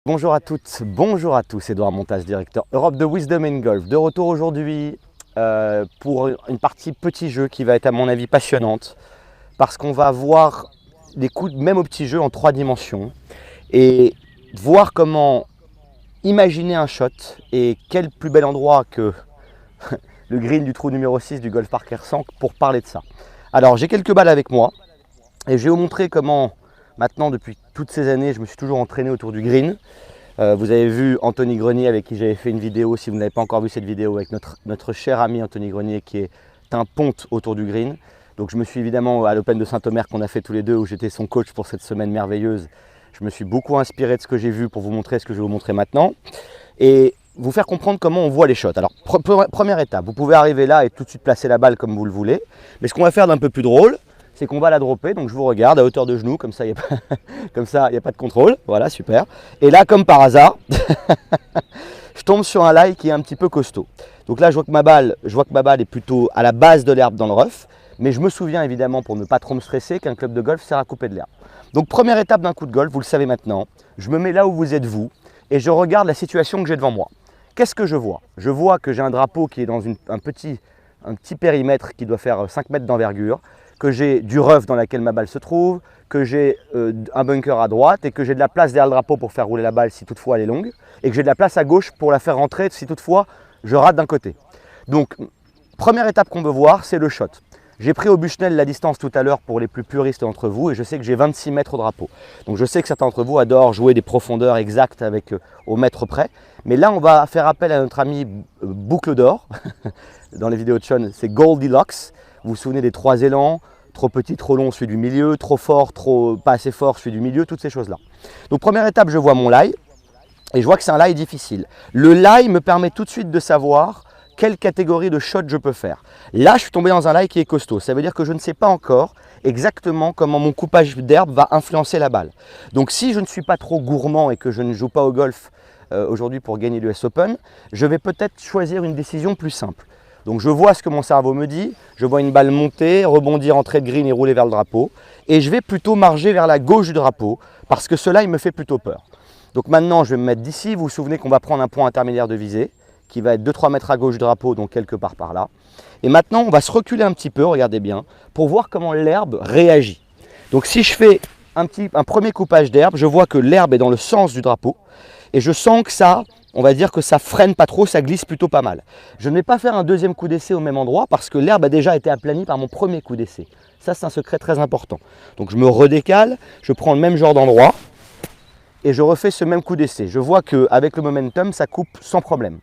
Bonjour à toutes, bonjour à tous, Edouard Montas, directeur Europe de Wisdom & Golf. De retour aujourd'hui pour une partie petit jeu qui va être à mon avis passionnante parce qu'on va voir des coups même au petit jeu en 3 dimensions et voir comment imaginer un shot et quel plus bel endroit que le green du trou numéro 6 du Golf Park R100 pour parler de ça. Alors j'ai quelques balles avec moi et je vais vous montrer comment maintenant depuis toutes ces années je me suis toujours entraîné autour du green. Vous avez vu Anthony Grenier avec qui j'avais fait une vidéo, si vous n'avez pas encore vu cette vidéo, avec notre cher ami Anthony Grenier qui est un ponte autour du green. Donc je me suis évidemment à l'Open de Saint-Omer qu'on a fait tous les deux où j'étais son coach pour cette semaine merveilleuse. Je me suis beaucoup inspiré de ce que j'ai vu pour vous montrer ce que je vais vous montrer maintenant et vous faire comprendre comment on voit les shots. Alors première étape, vous pouvez arriver là et tout de suite placer la balle comme vous le voulez. Mais ce qu'on va faire d'un peu plus drôle, c'est qu'on va la dropper, donc je vous regarde à hauteur de genou, comme ça il n'y a pas de contrôle, voilà, super. Et là, comme par hasard, je tombe sur un lie qui est un petit peu costaud. Donc là, je vois que ma balle est plutôt à la base de l'herbe dans le rough, mais je me souviens évidemment, pour ne pas trop me stresser, qu'un club de golf sert à couper de l'herbe. Donc première étape d'un coup de golf, vous le savez maintenant, je me mets là où vous êtes vous, et je regarde la situation que j'ai devant moi. Qu'est-ce que je vois? Je vois que j'ai un drapeau qui est dans un petit périmètre qui doit faire 5 mètres d'envergure, que j'ai du rough dans laquelle ma balle se trouve, que j'ai un bunker à droite et que j'ai de la place derrière le drapeau pour faire rouler la balle si toutefois elle est longue et que j'ai de la place à gauche pour la faire rentrer si toutefois je rate d'un côté. Donc première étape qu'on veut voir, c'est le shot. J'ai pris au Bushnell la distance tout à l'heure pour les plus puristes d'entre vous et je sais que j'ai 26 mètres au drapeau. Donc je sais que certains d'entre vous adorent jouer des profondeurs exactes avec au mètre près. Mais là on va faire appel à notre ami Boucle d'Or. Dans les vidéos de Sean, c'est Goldilocks. Vous vous souvenez des 3 élans, trop petit, trop long, celui du milieu, trop fort, pas assez fort, celui du milieu, toutes ces choses-là. Donc première étape, je vois mon lie et je vois que c'est un lie difficile. Le lie me permet tout de suite de savoir quelle catégorie de shot je peux faire. Là, je suis tombé dans un lie qui est costaud. Ça veut dire que je ne sais pas encore exactement comment mon coupage d'herbe va influencer la balle. Donc si je ne suis pas trop gourmand et que je ne joue pas au golf aujourd'hui pour gagner l'US Open, je vais peut-être choisir une décision plus simple. Donc je vois ce que mon cerveau me dit, je vois une balle monter, rebondir, entrer de green et rouler vers le drapeau. Et je vais plutôt marger vers la gauche du drapeau parce que cela, il me fait plutôt peur. Donc maintenant, je vais me mettre d'ici. Vous vous souvenez qu'on va prendre un point intermédiaire de visée qui va être 2-3 mètres à gauche du drapeau, donc quelque part par là. Et maintenant, on va se reculer un petit peu, regardez bien, pour voir comment l'herbe réagit. Donc si je fais un premier coupage d'herbe, je vois que l'herbe est dans le sens du drapeau et je sens que ça... On va dire que ça freine pas trop, ça glisse plutôt pas mal. Je ne vais pas faire un deuxième coup d'essai au même endroit parce que l'herbe a déjà été aplanie par mon premier coup d'essai. Ça, c'est un secret très important. Donc je me redécale, je prends le même genre d'endroit et je refais ce même coup d'essai. Je vois qu'avec le momentum, ça coupe sans problème.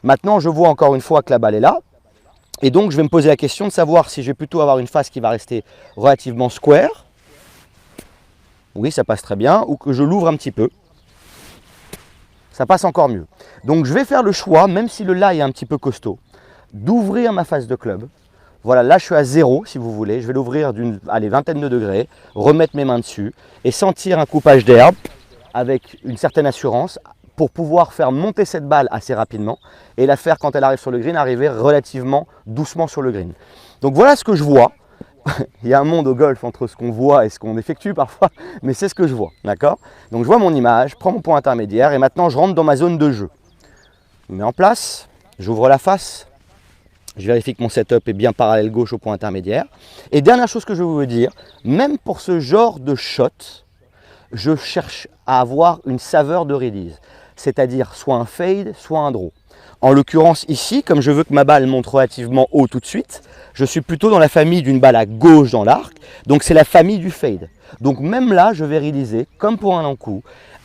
Maintenant, je vois encore une fois que la balle est là. Et donc, je vais me poser la question de savoir si je vais plutôt avoir une face qui va rester relativement square. Oui, ça passe très bien. Ou que je l'ouvre un petit peu. Ça passe encore mieux. Donc je vais faire le choix, même si le lie est un petit peu costaud, d'ouvrir ma face de club. Voilà, là je suis à 0 si vous voulez. Je vais l'ouvrir d'une vingtaine de degrés, remettre mes mains dessus et sentir un coupage d'herbe avec une certaine assurance pour pouvoir faire monter cette balle assez rapidement et la faire, quand elle arrive sur le green, arriver relativement doucement sur le green. Donc voilà ce que je vois. Il y a un monde au golf entre ce qu'on voit et ce qu'on effectue parfois, mais c'est ce que je vois, d'accord? Donc je vois mon image, je prends mon point intermédiaire et maintenant je rentre dans ma zone de jeu. Je me mets en place, j'ouvre la face, je vérifie que mon setup est bien parallèle gauche au point intermédiaire. Et dernière chose que je veux vous dire, même pour ce genre de shot, je cherche à avoir une saveur de release, c'est-à-dire soit un fade, soit un draw. En l'occurrence ici, comme je veux que ma balle monte relativement haut tout de suite, je suis plutôt dans la famille d'une balle à gauche dans l'arc, donc c'est la famille du fade. Donc même là, je vais réaliser, comme pour un long coup,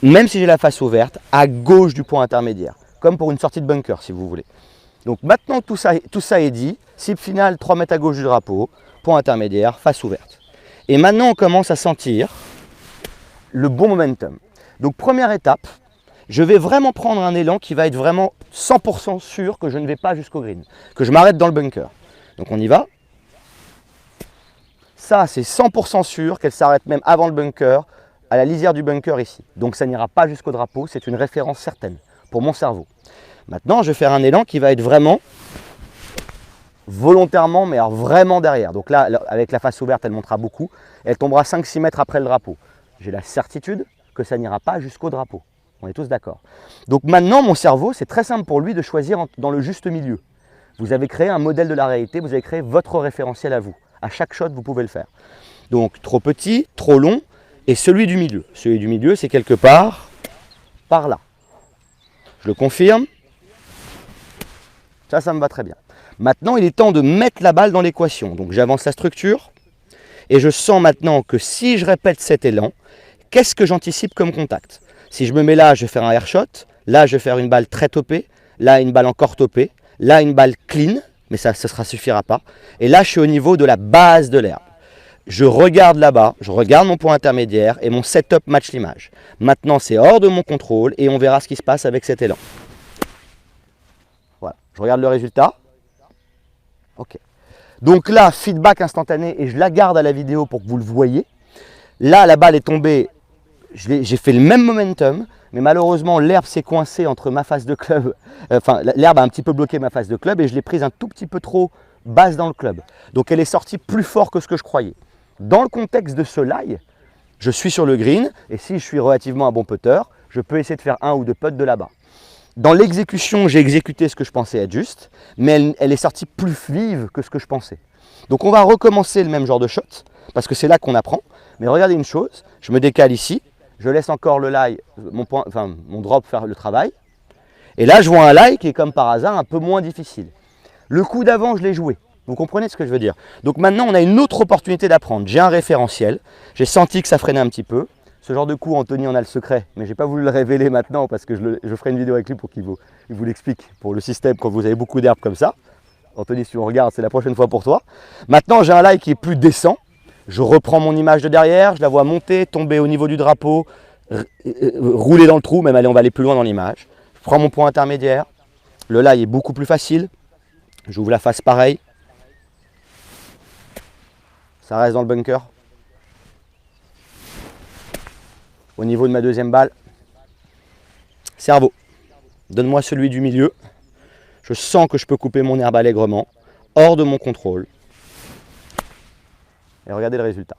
même si j'ai la face ouverte, à gauche du point intermédiaire, comme pour une sortie de bunker si vous voulez. Donc maintenant que tout ça est dit, cible finale 3 mètres à gauche du drapeau, point intermédiaire, face ouverte. Et maintenant on commence à sentir le bon momentum. Donc première étape, je vais vraiment prendre un élan qui va être vraiment 100% sûr que je ne vais pas jusqu'au green, que je m'arrête dans le bunker. Donc on y va. Ça, c'est 100% sûr qu'elle s'arrête même avant le bunker, à la lisière du bunker ici. Donc ça n'ira pas jusqu'au drapeau, c'est une référence certaine pour mon cerveau. Maintenant, je vais faire un élan qui va être vraiment volontairement, mais alors vraiment derrière. Donc là, avec la face ouverte, elle montera beaucoup. Elle tombera 5-6 mètres après le drapeau. J'ai la certitude que ça n'ira pas jusqu'au drapeau. On est tous d'accord. Donc maintenant, mon cerveau, c'est très simple pour lui de choisir dans le juste milieu. Vous avez créé un modèle de la réalité, vous avez créé votre référentiel à vous. À chaque shot, vous pouvez le faire. Donc trop petit, trop long, et celui du milieu. Celui du milieu, c'est quelque part par là. Je le confirme. Ça me va très bien. Maintenant, il est temps de mettre la balle dans l'équation. Donc j'avance la structure, et je sens maintenant que si je répète cet élan, qu'est-ce que j'anticipe comme contact? Si je me mets là, je vais faire un air shot. Là, je vais faire une balle très topée. Là, une balle encore topée. Là, une balle clean, mais ça ne suffira pas. Et là, je suis au niveau de la base de l'herbe. Je regarde là-bas, je regarde mon point intermédiaire et mon setup match l'image. Maintenant, c'est hors de mon contrôle et on verra ce qui se passe avec cet élan. Voilà, je regarde le résultat. Ok. Donc là, feedback instantané et je la garde à la vidéo pour que vous le voyez. Là, la balle est tombée. J'ai fait le même momentum, mais malheureusement, l'herbe s'est coincée entre ma face de club. Enfin, l'herbe a un petit peu bloqué ma face de club et je l'ai prise un tout petit peu trop basse dans le club. Donc, elle est sortie plus fort que ce que je croyais. Dans le contexte de ce lie, je suis sur le green et si je suis relativement un bon putter, je peux essayer de faire un ou deux putts de là-bas. Dans l'exécution, j'ai exécuté ce que je pensais être juste, mais elle est sortie plus vive que ce que je pensais. Donc, on va recommencer le même genre de shot parce que c'est là qu'on apprend. Mais regardez une chose, je me décale ici. Je laisse encore le lie, mon drop faire le travail. Et là, je vois un lie qui est comme par hasard un peu moins difficile. Le coup d'avant, je l'ai joué. Vous comprenez ce que je veux dire? Donc maintenant, on a une autre opportunité d'apprendre. J'ai un référentiel. J'ai senti que ça freinait un petit peu. Ce genre de coup, Anthony en a le secret. Mais je n'ai pas voulu le révéler maintenant parce que je ferai une vidéo avec lui pour qu'il vous l'explique. Pour le système, quand vous avez beaucoup d'herbes comme ça. Anthony, si tu me regardes, c'est la prochaine fois pour toi. Maintenant, j'ai un lie qui est plus décent. Je reprends mon image de derrière, je la vois monter, tomber au niveau du drapeau, rouler dans le trou, même allez, on va aller plus loin dans l'image. Je prends mon point intermédiaire, le lie est beaucoup plus facile, j'ouvre la face pareil, ça reste dans le bunker. Au niveau de ma deuxième balle, cerveau, donne-moi celui du milieu, je sens que je peux couper mon herbe allègrement, hors de mon contrôle. Et regardez le résultat.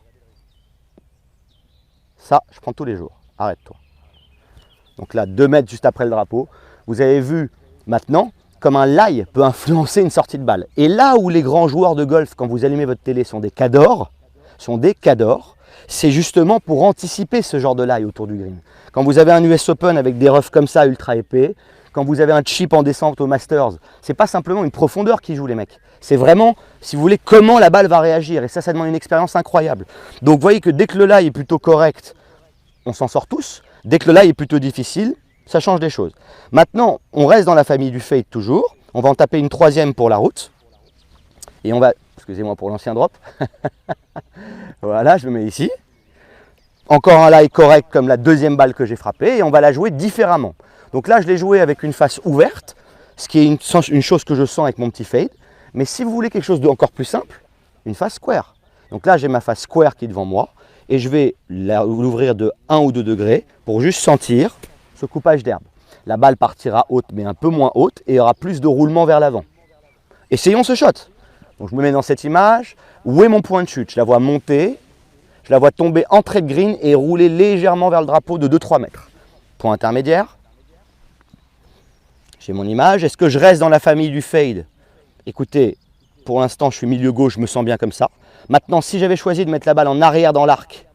Ça, je prends tous les jours. Arrête-toi. Donc là, 2 mètres juste après le drapeau. Vous avez vu maintenant comme un lie peut influencer une sortie de balle. Et là où les grands joueurs de golf, quand vous allumez votre télé, sont des cadors, c'est justement pour anticiper ce genre de lie autour du green. Quand vous avez un US Open avec des roughs comme ça, ultra épais, quand vous avez un chip en descente au Masters, c'est pas simplement une profondeur qui joue les mecs. C'est vraiment, si vous voulez, comment la balle va réagir. Et ça demande une expérience incroyable. Donc vous voyez que dès que le lie est plutôt correct, on s'en sort tous. Dès que le lie est plutôt difficile, ça change des choses. Maintenant, on reste dans la famille du fade toujours. On va en taper une 3e pour la route. Et on va, excusez-moi pour l'ancien drop. Voilà, je me mets ici. Encore un lie correct comme la 2e balle que j'ai frappée. Et on va la jouer différemment. Donc là, je l'ai joué avec une face ouverte, ce qui est une chose que je sens avec mon petit fade. Mais si vous voulez quelque chose d'encore plus simple, une face square. Donc là, j'ai ma face square qui est devant moi et je vais l'ouvrir de 1 ou 2 degrés pour juste sentir ce coupage d'herbe. La balle partira haute, mais un peu moins haute et il y aura plus de roulement vers l'avant. Essayons ce shot. Donc je me mets dans cette image. Où est mon point de chute? Je la vois monter, je la vois tomber entrée de green et rouler légèrement vers le drapeau de 2-3 mètres. Point intermédiaire. J'ai mon image. Est-ce que je reste dans la famille du fade? Écoutez, pour l'instant, je suis milieu gauche, je me sens bien comme ça. Maintenant, si j'avais choisi de mettre la balle en arrière dans l'arc,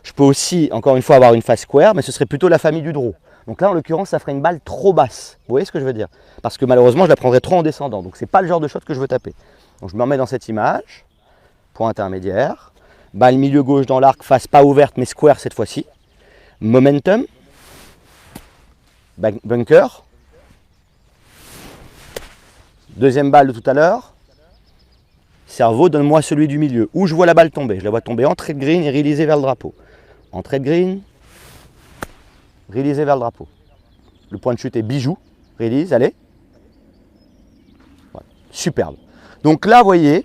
je peux aussi, encore une fois, avoir une face square, mais ce serait plutôt la famille du draw. Donc là, en l'occurrence, ça ferait une balle trop basse. Vous voyez ce que je veux dire? Parce que malheureusement, je la prendrais trop en descendant. Donc, ce n'est pas le genre de shot que je veux taper. Donc, je me remets dans cette image. Point intermédiaire. Balle milieu gauche dans l'arc, face pas ouverte, mais square cette fois-ci. Momentum. Bunker. 2e balle de tout à l'heure. Cerveau, donne-moi celui du milieu. Où je vois la balle tomber. Je la vois tomber entrée de green et réalisée vers le drapeau. Entrée de green, réalisée vers le drapeau. Le point de chute est bijou. Release, allez. Voilà. Superbe. Donc là, vous voyez,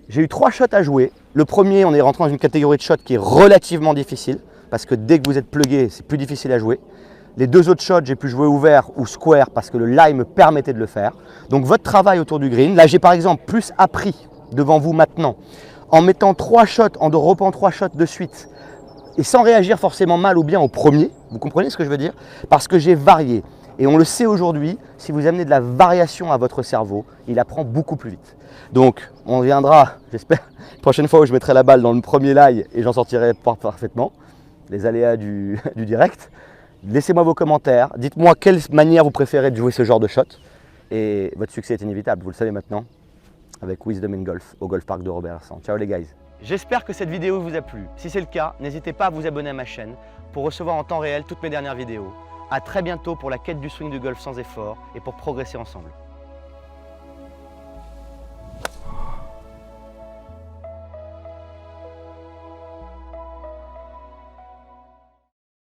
j'ai eu 3 shots à jouer. Le premier, on est rentré dans une catégorie de shot qui est relativement difficile. Parce que dès que vous êtes plugué, c'est plus difficile à jouer. Les 2 autres shots, j'ai pu jouer ouvert ou square parce que le lie me permettait de le faire. Donc votre travail autour du green, là j'ai par exemple plus appris devant vous maintenant en mettant 3 shots, en dropant 3 shots de suite et sans réagir forcément mal ou bien au premier. Vous comprenez ce que je veux dire? Parce que j'ai varié. Et on le sait aujourd'hui, si vous amenez de la variation à votre cerveau, il apprend beaucoup plus vite. Donc, on viendra, j'espère, la prochaine fois où je mettrai la balle dans le premier lie et j'en sortirai parfaitement, les aléas du direct. Laissez-moi vos commentaires, dites-moi quelle manière vous préférez de jouer ce genre de shot. Et votre succès est inévitable, vous le savez maintenant, avec Wisdom in Golf, au Golf Park de Robert Hersant. Ciao les guys. J'espère que cette vidéo vous a plu. Si c'est le cas, n'hésitez pas à vous abonner à ma chaîne pour recevoir en temps réel toutes mes dernières vidéos. A très bientôt pour la quête du swing du golf sans effort et pour progresser ensemble.